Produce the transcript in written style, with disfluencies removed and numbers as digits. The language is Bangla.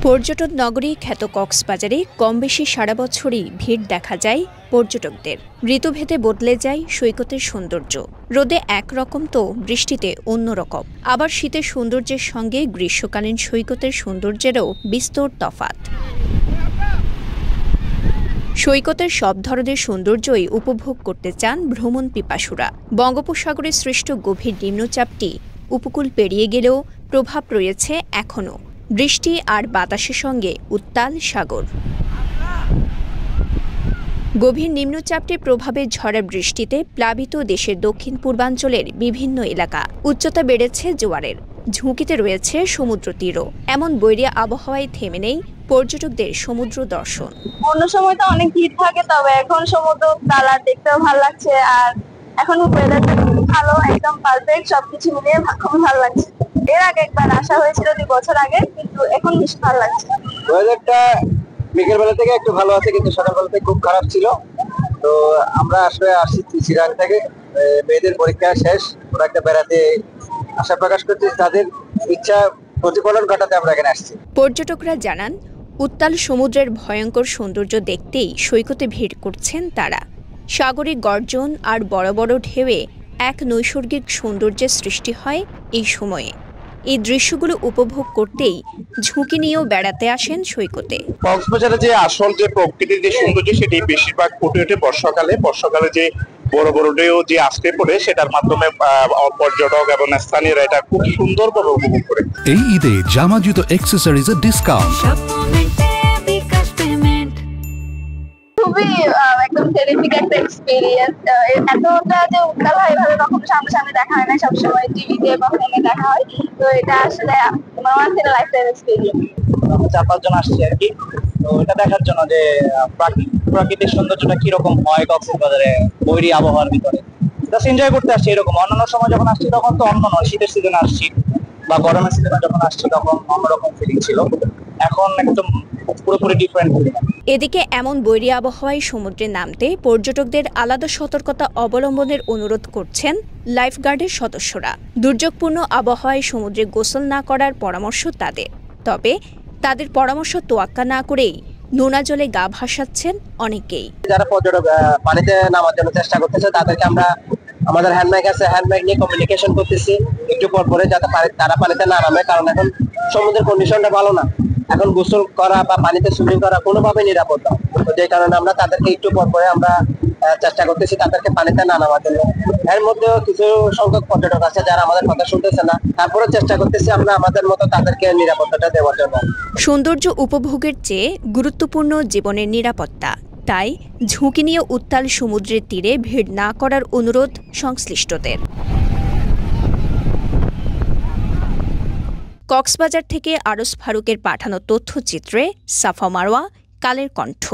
পর্যটন নগরী খ্যাত কক্সবাজারে কম বেশি সারা বছরই ভিড় দেখা যায় পর্যটকদের। ঋতুভেদে বদলে যায় সৈকতের সৌন্দর্য। রোদে একরকম তো বৃষ্টিতে অন্যরকম। আবার শীতের সৌন্দর্যের সঙ্গে গ্রীষ্মকালীন সৈকতের সৌন্দর্যেরও বিস্তর তফাৎ। সৈকতের সব ধরনের সৌন্দর্যই উপভোগ করতে চান ভ্রমণ পিপাসুরা। বঙ্গোপসাগরে সৃষ্ট গভীর নিম্নচাপটি উপকূল পেরিয়ে গেলেও প্রভাব রয়েছে এখনও। বৃষ্টি আর বাতাসের সঙ্গে উত্তাল সাগর। গভীর নিম্নচাপটির প্রভাবে ঝড়া বৃষ্টিতে প্লাবিত দেশের দক্ষিণ পূর্বাঞ্চলের বিভিন্ন এলাকা। উচ্চতা বেড়েছে জোয়ারের, ঝুঁকিতে রয়েছে সমুদ্র তীরও। এমন বৈরী আবহাওয়ায় থেমে নেই পর্যটকদের সমুদ্র দর্শন। অন্য সময় তো অনেক ভিড় থাকে, তবে এখন সমুদ্র কালার দেখতেও ভালো লাগছে। আর এখন ওয়েদারটা ভালো, একদম পারফেক্ট, সবকিছু মিলিয়ে খুব ভালো লাগছে। এর আগে একবার আসা হয়েছিল 2 বছর আগে, কিন্তু এখন বেশ ভালো লাগছে। ওয়েদারটা বিকেল বেলা থেকে একটু ভালো আছে, কিন্তু সকালবেলা থেকে খুব খারাপ ছিল। তো আমরা আসলে আসছি চিরাং থেকে, মেয়েদের পরীক্ষা শেষ, ওরা একটা বেড়াতে আশা প্রকাশ করতে, তাদের ইচ্ছা প্রতিফলন ঘটাতে আমরা এখানে আসছি। পর্যটকরা জানান, উত্তাল সমুদ্রের ভয়ঙ্কর সৌন্দর্য দেখতেই সৈকতে ভিড় করছেন তারা। সাগরিক গর্জন আর বড় বড় ঢেউয়ে এক নৈসর্গিক সৌন্দর্যের সৃষ্টি হয় এই সময়ে। এই দৃশ্যগুলো উপভোগ করতেই ঝুঁকি নিয়েও বেড়াতে আসেন সৈকতে। কক্সবাজারে যে আসল যে প্রকৃতির যে সৌন্দর্য, সেটি বেশিরভাগ ফুটে ওঠে বর্ষাকালে যে বড় বড় ঢেউ যে আসতে পড়ে, সেটার মাধ্যমে পর্যটক এবং স্থানীয়রা এটা খুব সুন্দরভাবে উপভোগ করে। এই ঈদে জামা জুতো অ্যাক্সেসরিজের ডিসকাউন্ট। খুবই একদম টেরিফিক একটা এক্সপেরিয়েন্স। এতটা যে উত্তাল হয় ভাবে কখনো সামনে দেখা হয় না, সবসময় টিভিতে বা ফোনে দেখা হয়। তো এটা আসলে আমার লাইফ টাইম এক্সপেরিয়েন্স। 4-5 জন আসছে আর কি, তো এটা দেখার জন্য যে প্রাকৃতিক সৌন্দর্যটা কিরকম হয় কক্সবাজারে বৈরী আবহাওয়ার ভিতরে। জাস্ট এনজয় করতে আসছি। এরকম অন্যান্য সময় যখন আসছি তখন তো অন্য নয়, শীতের সিজনে আসছি বা গরমের সিজনে যখন আসছি তখন অন্যরকম ফিলিং ছিল। এখন একদম পুরোপুরি ডিফারেন্ট ফিলিং। এদিকে এমন বৈরী আবহাওয়ায় সমুদ্রে নামতে পর্যটকদের আলাদা সতর্কতা অবলম্বনের অনুরোধ করছেন লাইফগার্ডের সদস্যরা। দুর্যোগপূর্ণ আবহাওয়ায় সমুদ্রে গোসল না করার পরামর্শ তাদের। তবে তাদের পরামর্শ তোয়াক্কা না করেই নোনা জলে গা ভাসাচ্ছেন অনেকেই। যারা পর্যটক পানিতে নামার জন্য চেষ্টা করতেছে, তাদেরকে আমরা আমাদের হ্যান্ডব্যাগ আছে, হ্যান্ডব্যাগ নিয়ে কমিউনিকেশন করতেছি একটু পর পরে, যাতে তারা পানিতে না নামে। কারণ এখন সমুদ্রের কন্ডিশনটা ভালো না, এখন গোসল করা বা পানিতে সুইমিং করা কোনোভাবে নিরাপদ না। তো যে কারণে আমরা তাদেরকে একটু পর পরে আমরা চেষ্টা করতেছি তাদেরকে পানিতে না নামার জন্য। এর মধ্যেও কিছু সংখ্যক পর্যটক আছে যারা আমাদের কথা শুনতেছে না, তারপরে চেষ্টা করতেছি আমরা আমাদের মতো তাদেরকে নিরাপত্তাটা দেওয়ার জন্য। সৌন্দর্য উপভোগের চেয়ে গুরুত্বপূর্ণ জীবনের নিরাপত্তা। তাই ঝুঁকি নিয়ে উত্তাল সমুদ্রের তীরে ভিড় না করার অনুরোধ সংশ্লিষ্টদের। কক্সবাজার থেকে আরস ফারুকের পাঠানো তথ্যচিত্রে সাফা মারওয়া, কালের কণ্ঠ।